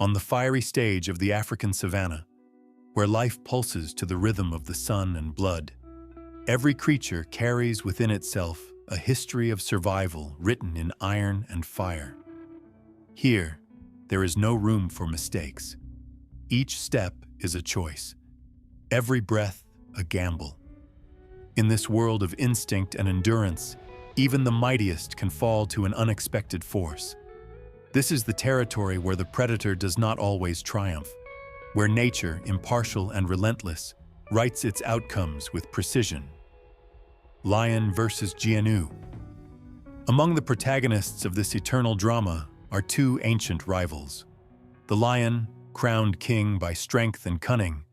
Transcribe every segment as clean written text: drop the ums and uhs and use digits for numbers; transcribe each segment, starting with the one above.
On the fiery stage of the African savanna, where life pulses to the rhythm of the sun and blood, every creature carries within itself a history of survival written in iron and fire. Here, there is no room for mistakes. Each step is a choice, every breath a gamble. In this world of instinct and endurance, even the mightiest can fall to an unexpected force. This is the territory where the predator does not always triumph, where nature, impartial and relentless, writes its outcomes with precision. Lion versus Jianu. Among the protagonists of this eternal drama are two ancient rivals. The lion, crowned king by strength and cunning,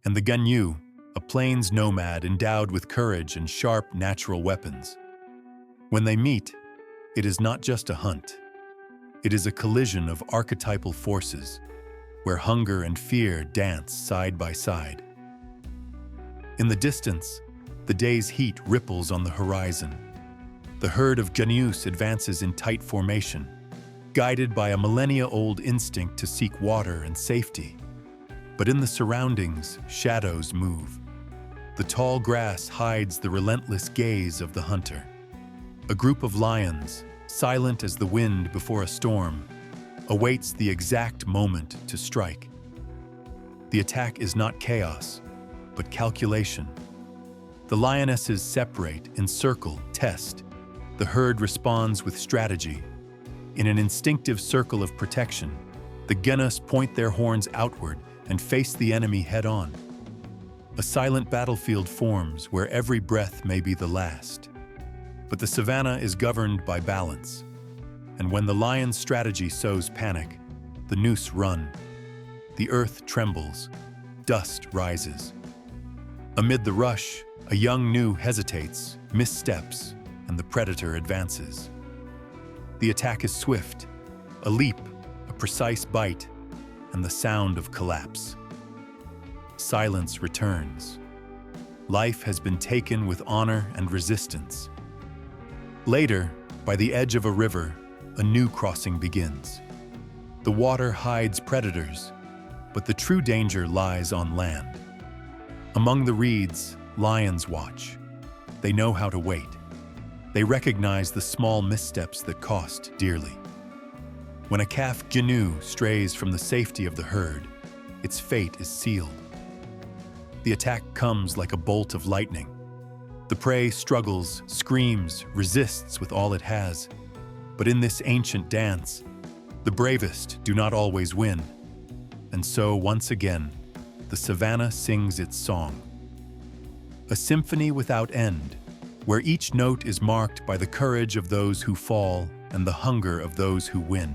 and the Jianu, a plains nomad endowed with courage and sharp natural weapons. When they meet, it is not just a hunt. It is a collision of archetypal forces, where hunger and fear dance side by side. In the distance, the day's heat ripples on the horizon. The herd of Jianus advances in tight formation, guided by a millennia-old instinct to seek water and safety. But in the surroundings, shadows move. The tall grass hides the relentless gaze of the hunter. A group of lions, silent as the wind before a storm, awaits the exact moment to strike. The attack is not chaos, but calculation. The lionesses separate, encircle, test. The herd responds with strategy. In an instinctive circle of protection, the Jianus point their horns outward and face the enemy head-on. A silent battlefield forms where every breath may be the last. But the savanna is governed by balance. And when the lion's strategy sows panic, the noose run. The earth trembles, dust rises. Amid the rush, a young gnu hesitates, missteps, and the predator advances. The attack is swift, a leap, a precise bite, and the sound of collapse. Silence returns. Life has been taken with honor and resistance. Later, by the edge of a river, a new crossing begins. The water hides predators, but the true danger lies on land. Among the reeds, lions watch. They know how to wait. They recognize the small missteps that cost dearly. When a calf Jianu strays from the safety of the herd, its fate is sealed. The attack comes like a bolt of lightning. The prey struggles, screams, resists with all it has. But in this ancient dance, the bravest do not always win. And so, once again, the savanna sings its song. A symphony without end, where each note is marked by the courage of those who fall and the hunger of those who win.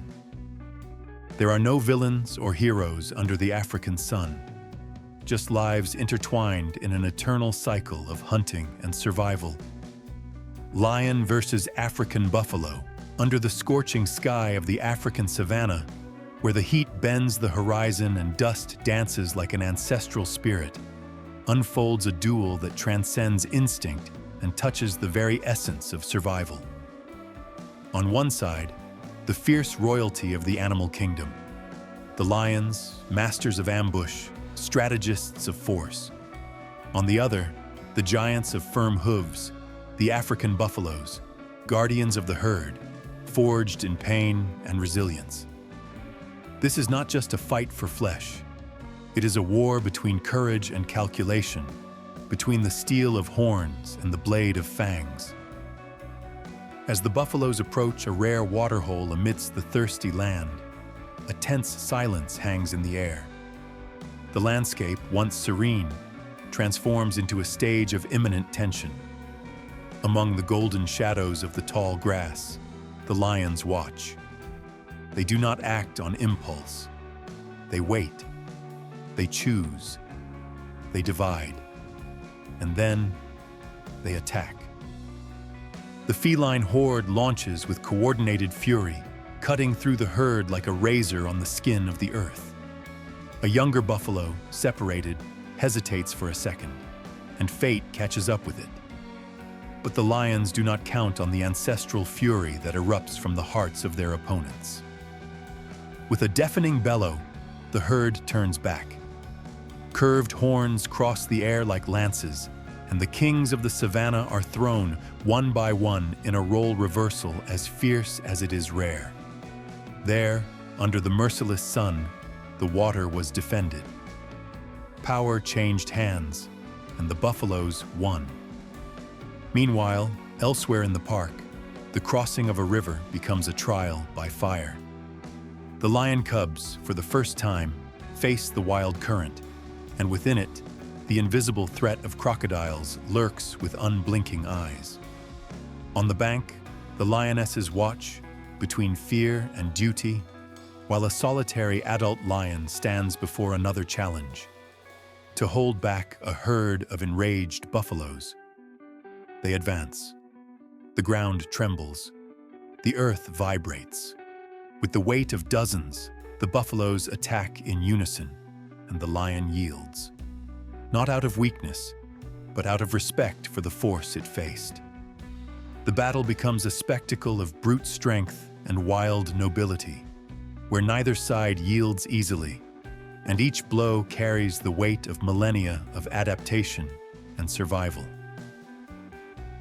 There are no villains or heroes under the African sun, just lives intertwined in an eternal cycle of hunting and survival. Lion versus African buffalo, under the scorching sky of the African savanna, where the heat bends the horizon and dust dances like an ancestral spirit, unfolds a duel that transcends instinct and touches the very essence of survival. On one side, the fierce royalty of the animal kingdom. The lions, masters of ambush, strategists of force. On the other, the giants of firm hooves, the African buffaloes, guardians of the herd, forged in pain and resilience. This is not just a fight for flesh. It is a war between courage and calculation, between the steel of horns and the blade of fangs. As the buffaloes approach a rare waterhole amidst the thirsty land, a tense silence hangs in the air. The landscape, once serene, transforms into a stage of imminent tension. Among the golden shadows of the tall grass, the lions watch. They do not act on impulse. They wait. They choose. They divide. And then they attack. The feline horde launches with coordinated fury, cutting through the herd like a razor on the skin of the earth. A younger buffalo, separated, hesitates for a second, and fate catches up with it. But the lions do not count on the ancestral fury that erupts from the hearts of their opponents. With a deafening bellow, the herd turns back. Curved horns cross the air like lances, and the kings of the savannah are thrown one by one in a role reversal as fierce as it is rare. There, under the merciless sun, the water was defended. Power changed hands, and the buffaloes won. Meanwhile, elsewhere in the park, the crossing of a river becomes a trial by fire. The lion cubs, for the first time, face the wild current, and within it, the invisible threat of crocodiles lurks with unblinking eyes. On the bank, the lionesses watch, between fear and duty, while a solitary adult lion stands before another challenge: to hold back a herd of enraged buffaloes. They advance. The ground trembles. The earth vibrates. With the weight of dozens, the buffaloes attack in unison, and the lion yields. Not out of weakness, but out of respect for the force it faced. The battle becomes a spectacle of brute strength and wild nobility, where neither side yields easily, and each blow carries the weight of millennia of adaptation and survival.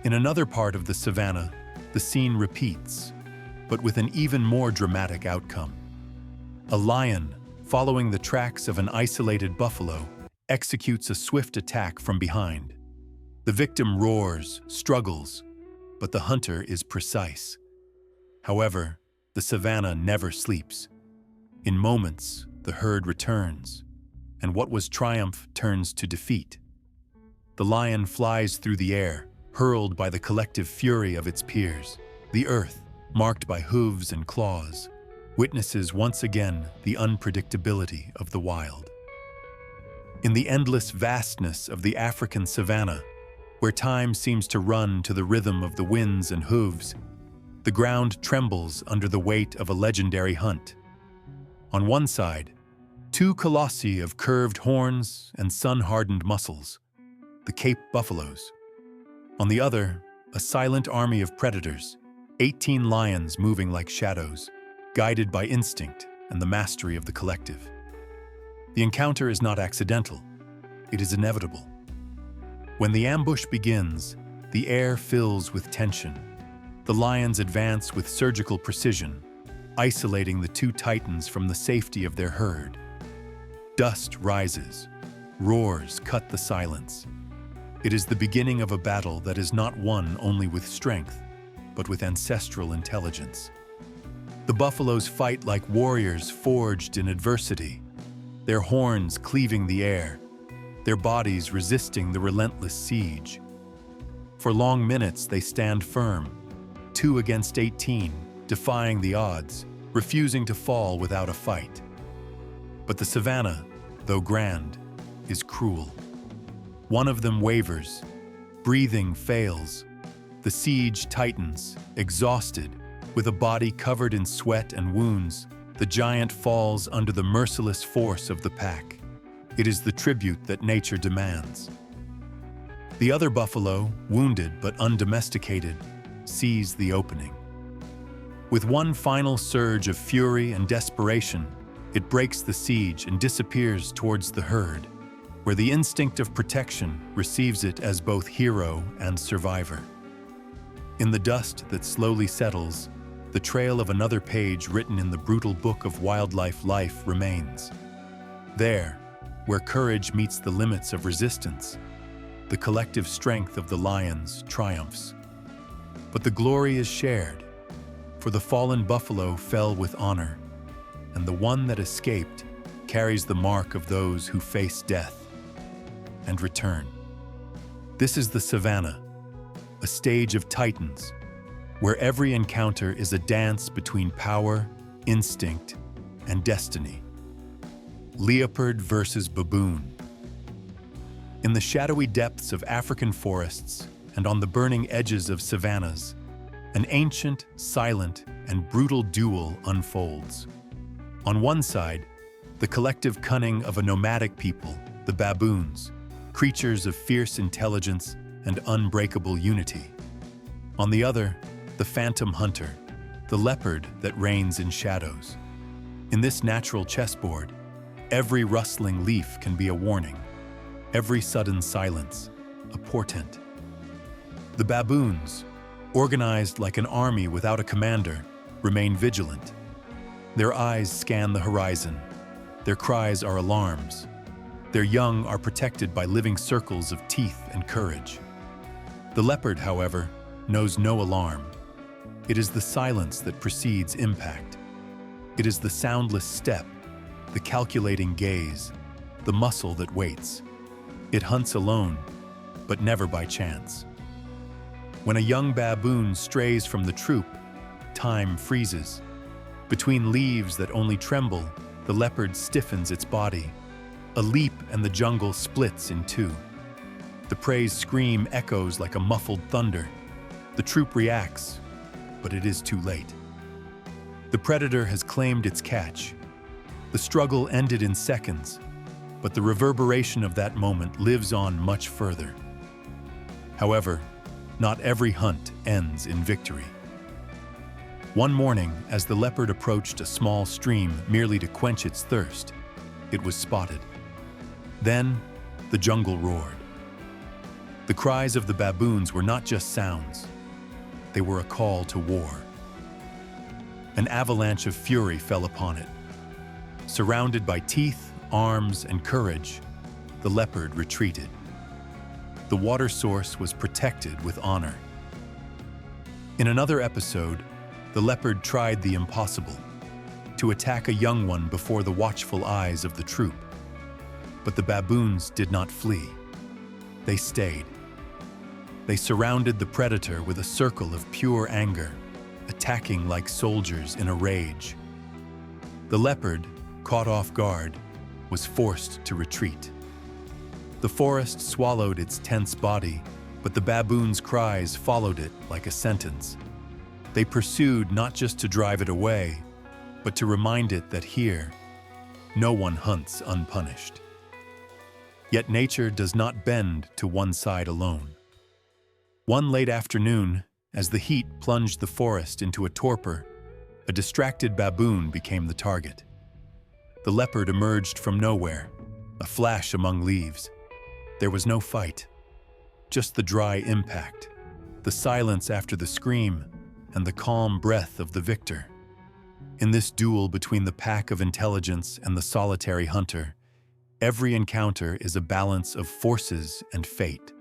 In another part of the savannah, the scene repeats, but with an even more dramatic outcome. A lion, following the tracks of an isolated buffalo, executes a swift attack from behind. The victim roars, struggles, but the hunter is precise. However, the savannah never sleeps. In moments, the herd returns, and what was triumph turns to defeat. The lion flies through the air, hurled by the collective fury of its peers. The earth, marked by hooves and claws, witnesses once again the unpredictability of the wild. In the endless vastness of the African savannah, where time seems to run to the rhythm of the winds and hooves, the ground trembles under the weight of a legendary hunt. On one side, two colossi of curved horns and sun-hardened muscles, the Cape buffaloes. On the other, a silent army of predators, 18 lions moving like shadows, guided by instinct and the mastery of the collective. The encounter is not accidental, it is inevitable. When the ambush begins, the air fills with tension. The lions advance with surgical precision, isolating the two titans from the safety of their herd. Dust rises, roars cut the silence. It is the beginning of a battle that is not won only with strength, but with ancestral intelligence. The buffaloes fight like warriors forged in adversity, their horns cleaving the air, their bodies resisting the relentless siege. For long minutes they stand firm, 2 against 18, defying the odds, refusing to fall without a fight. But the savannah, though grand, is cruel. One of them wavers, breathing fails. The siege tightens, exhausted, with a body covered in sweat and wounds. The giant falls under the merciless force of the pack. It is the tribute that nature demands. The other buffalo, wounded but undomesticated, sees the opening. With one final surge of fury and desperation, it breaks the siege and disappears towards the herd, where the instinct of protection receives it as both hero and survivor. In the dust that slowly settles, the trail of another page written in the brutal book of wildlife life remains. There, where courage meets the limits of resistance, the collective strength of the lions triumphs. But the glory is shared, for the fallen buffalo fell with honor, and the one that escaped carries the mark of those who face death and return. This is the savannah, a stage of titans, where every encounter is a dance between power, instinct, and destiny. Leopard versus baboon. In the shadowy depths of African forests and on the burning edges of savannas, an ancient, silent, and brutal duel unfolds. On one side, the collective cunning of a nomadic people, the baboons, creatures of fierce intelligence and unbreakable unity. On the other, the phantom hunter, the leopard that reigns in shadows. In this natural chessboard, Every rustling leaf can be a warning, every sudden silence, a portent. The baboons, organized like an army without a commander, remain vigilant. Their eyes scan the horizon. Their cries are alarms. Their young are protected by living circles of teeth and courage. The leopard, however, knows no alarm. It is the silence that precedes impact. It is the soundless step, the calculating gaze, the muscle that waits. It hunts alone, but never by chance. When a young baboon strays from the troop, time freezes. Between leaves that only tremble, the leopard stiffens its body. A leap and the jungle splits in two. The prey's scream echoes like a muffled thunder. The troop reacts, but it is too late. The predator has claimed its catch. The struggle ended in seconds, but the reverberation of that moment lives on much further. However, not every hunt ends in victory. One morning, as the leopard approached a small stream merely to quench its thirst, it was spotted. Then, the jungle roared. The cries of the baboons were not just sounds. They were a call to war. An avalanche of fury fell upon it. Surrounded by teeth, arms, and courage, the leopard retreated. The water source was protected with honor. In another episode, the leopard tried the impossible, to attack a young one before the watchful eyes of the troop. But the baboons did not flee. They stayed. They surrounded the predator with a circle of pure anger, attacking like soldiers in a rage. The leopard, caught off guard, was forced to retreat. The forest swallowed its tense body, but the baboon's cries followed it like a sentence. They pursued not just to drive it away, but to remind it that here, no one hunts unpunished. Yet nature does not bend to one side alone. One late afternoon, as the heat plunged the forest into a torpor, a distracted baboon became the target. The leopard emerged from nowhere, a flash among leaves. There was no fight, just the dry impact, the silence after the scream, and the calm breath of the victor. In this duel between the pack of intelligence and the solitary hunter, every encounter is a balance of forces and fate.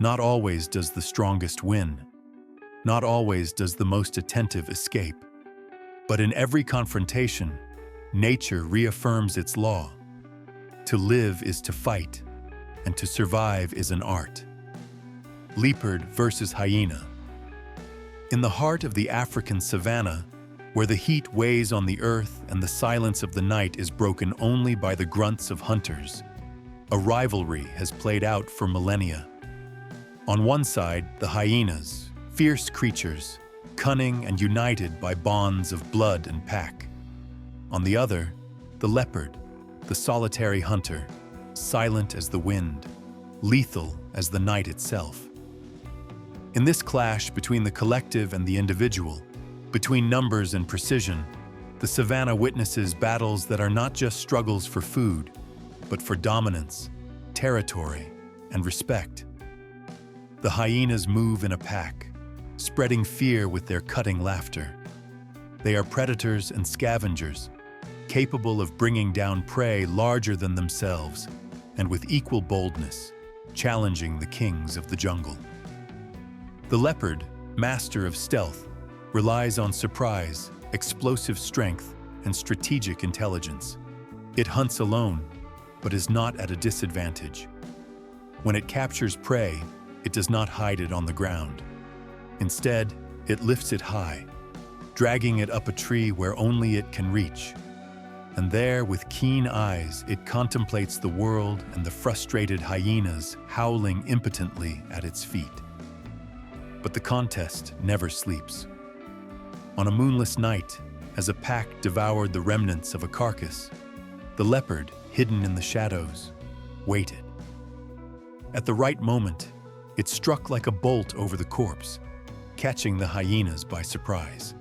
Not always does the strongest win. Not always does the most attentive escape. But in every confrontation, nature reaffirms its law. To live is to fight, and to survive is an art. Leopard versus hyena. In the heart of the African savanna, where the heat weighs on the earth and the silence of the night is broken only by the grunts of hunters, a rivalry has played out for millennia. On one side, the hyenas, fierce creatures, cunning and united by bonds of blood and pack. On the other, the leopard, the solitary hunter, silent as the wind, lethal as the night itself. In this clash between the collective and the individual, between numbers and precision, the savanna witnesses battles that are not just struggles for food, but for dominance, territory, and respect. The hyenas move in a pack, spreading fear with their cutting laughter. They are predators and scavengers, capable of bringing down prey larger than themselves, and with equal boldness, challenging the kings of the jungle. The leopard, master of stealth, relies on surprise, explosive strength, and strategic intelligence. It hunts alone, but is not at a disadvantage. When it captures prey, it does not hide it on the ground. Instead, it lifts it high, dragging it up a tree where only it can reach. And there, with keen eyes, it contemplates the world and the frustrated hyenas howling impotently at its feet. But the contest never sleeps. On a moonless night, as a pack devoured the remnants of a carcass, the leopard, hidden in the shadows, waited. At the right moment, it struck like a bolt over the corpse, catching the hyenas by surprise.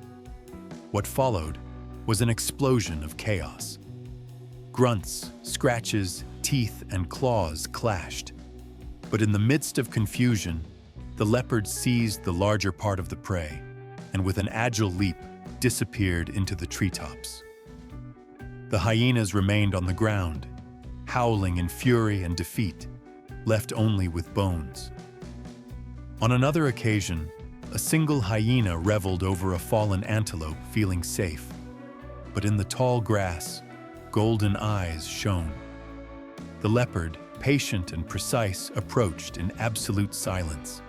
What followed was an explosion of chaos. Grunts, scratches, teeth, and claws clashed. But in the midst of confusion, the leopard seized the larger part of the prey and with an agile leap disappeared into the treetops. The hyenas remained on the ground, howling in fury and defeat, left only with bones. On another occasion, a single hyena reveled over a fallen antelope, feeling safe. But in the tall grass, golden eyes shone. The leopard, patient and precise, approached in absolute silence.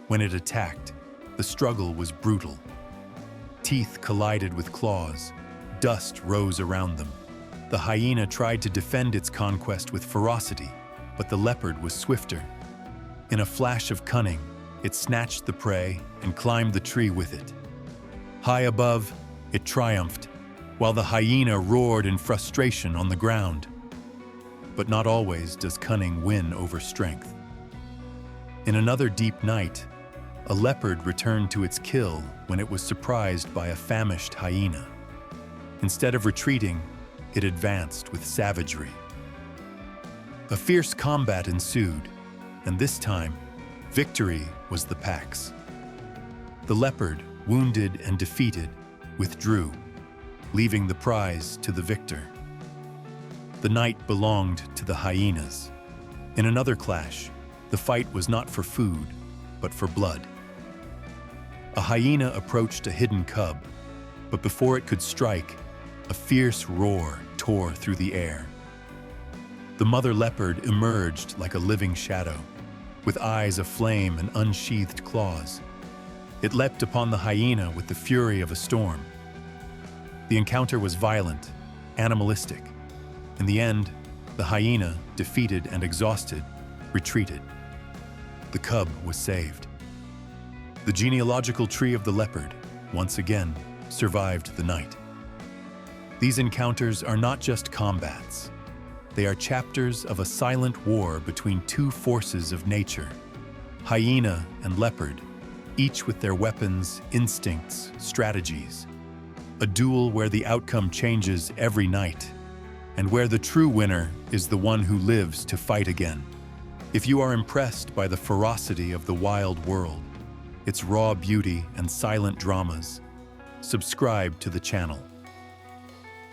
When it attacked, the struggle was brutal. Teeth collided with claws, dust rose around them. The hyena tried to defend its conquest with ferocity, but the leopard was swifter. In a flash of cunning, it snatched the prey and climbed the tree with it. High above, it triumphed, while the hyena roared in frustration on the ground. But not always does cunning win over strength. In another deep night, a leopard returned to its kill when it was surprised by a famished hyena. Instead of retreating, it advanced with savagery. A fierce combat ensued, and this time, victory was the pack's. The leopard, wounded and defeated, withdrew, leaving the prize to the victor. The night belonged to the hyenas. In another clash, the fight was not for food, but for blood. A hyena approached a hidden cub, but before it could strike, a fierce roar tore through the air. The mother leopard emerged like a living shadow, with eyes aflame and unsheathed claws. It leapt upon the hyena with the fury of a storm. The encounter was violent, animalistic. In the end, the hyena, defeated and exhausted, retreated. The cub was saved. The genealogical tree of the leopard, once again, survived the night. These encounters are not just combats. They are chapters of a silent war between two forces of nature, hyena and leopard, each with their weapons, instincts, strategies. A duel where the outcome changes every night, and where the true winner is the one who lives to fight again. If you are impressed by the ferocity of the wild world, its raw beauty and silent dramas, subscribe to the channel.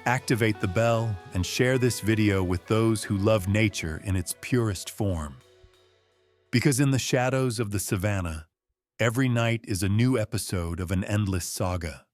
Activate the bell and share this video with those who love nature in its purest form. Because in the shadows of the savannah, every night is a new episode of an endless saga.